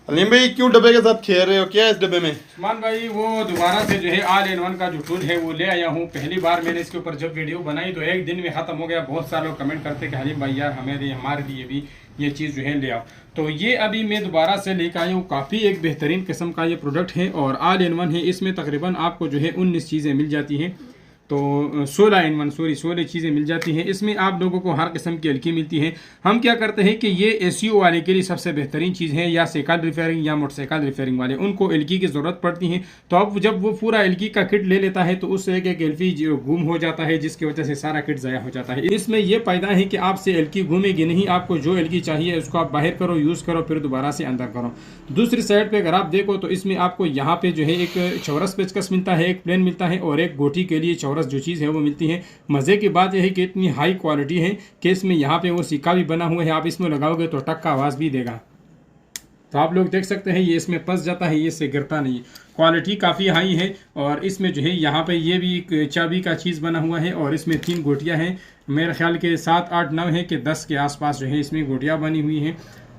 अलीम भाई क्यों डब्बे के साथ खेल रहे हो, क्या है इस डब्बे में? उस्मान भाई वो दोबारा से जो है ऑल इन वन का जो टूल है वो ले आया हूँ। पहली बार मैंने इसके ऊपर जब वीडियो बनाई तो एक दिन में ख़त्म हो गया। बहुत सारे लोग कमेंट करते कि हलीम भाई यार हमारे लिए भी ये चीज़ जो है ले आओ। तो ये अभी मैं दोबारा से लेकर आया हूँ। काफ़ी एक बेहतरीन किस्म का ये प्रोडक्ट है और ऑल इन वन है। इसमें तकरीबन आपको जो है 19 चीज़ें मिल जाती हैं। तो 16 चीज़ें मिल जाती हैं। इसमें आप लोगों को हर किस्म की एलकी मिलती है। हम क्या करते हैं कि ये एसयू वाले के लिए सबसे बेहतरीन चीज़ है, या साइकिल रिपेयरिंग या मोटरसाइकिल रिपेयरिंग वाले, उनको एलकी की ज़रूरत पड़ती है। तो अब जब वो पूरा एलकी का किट ले लेता है तो उससे एक एलकी गुम हो जाता है, जिसकी वजह से सारा किट ज़ाया हो जाता है। इसमें यह फ़ायदा है कि आपसे एलकी घूमेगी नहीं। आपको जो एलकी चाहिए उसको आप बाहर करो, यूज़ करो, फिर दोबारा से अंदर करो। दूसरी साइड पर अगर आप देखो तो इसमें आपको यहाँ पे जो है एक चौरस पेचकस मिलता है, एक प्लेन मिलता है और एक गोटी के लिए चौरस जो चीज़ है वो मिलती है। मज़े की बात यह है कि इतनी हाई क्वालिटी है कि इसमें यहाँ पे वो सिक्का भी बना हुआ है। आप इसमें लगाओगे तो टक का आवाज़ भी देगा। तो आप लोग देख सकते हैं ये इसमें फंस जाता है, ये इससे गिरता नहीं। क्वालिटी काफ़ी हाई है। और इसमें जो है यहाँ पे ये भी एक चाबी का चीज़ बना हुआ है और इसमें 3 गोटियाँ हैं। मेरे ख्याल के 7, 8, 9 है कि 10 के आसपास जो है इसमें गोटियाँ बनी हुई हैं।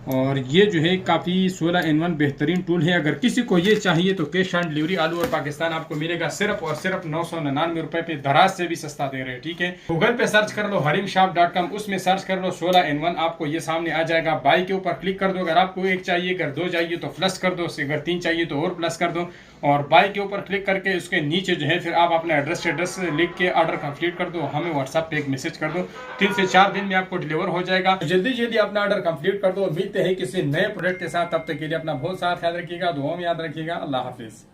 और ये जो है काफ़ी 16 in 1 बेहतरीन टूल है। अगर किसी को ये चाहिए तो कैश ऑन डिलीवरी आलू और पाकिस्तान आपको मिलेगा सिर्फ और सिर्फ 999 रुपए पे। दराज से भी सस्ता दे रहे हैं, ठीक है। गूगल पे सर्च कर लो harimshop.com, उसमें सर्च कर लो 16 in 1, आपको ये सामने आ जाएगा। बाई के ऊपर क्लिक कर दो। अगर आपको एक चाहिए, अगर 2 चाहिए तो प्लस कर दो, अगर 3 चाहिए तो और प्लस कर दो। और बाई के ऊपर क्लिक करके उसके नीचे जो है फिर आप अपना एड्रेस लिख के ऑर्डर कंप्लीट कर दो। हमें व्हाट्सएप पे एक मैसेज कर दो, 3 से 4 दिन में आपको डिलीवर हो जाएगा। जल्दी जल्दी अपना ऑर्डर कंप्लीट कर दो। मिलते हैं किसी नए प्रोडक्ट के साथ। तब तक के लिए अपना बहुत सारा ख्याल रखिएगा, दुआओं में याद रखिएगा। अल्लाह हाफिज।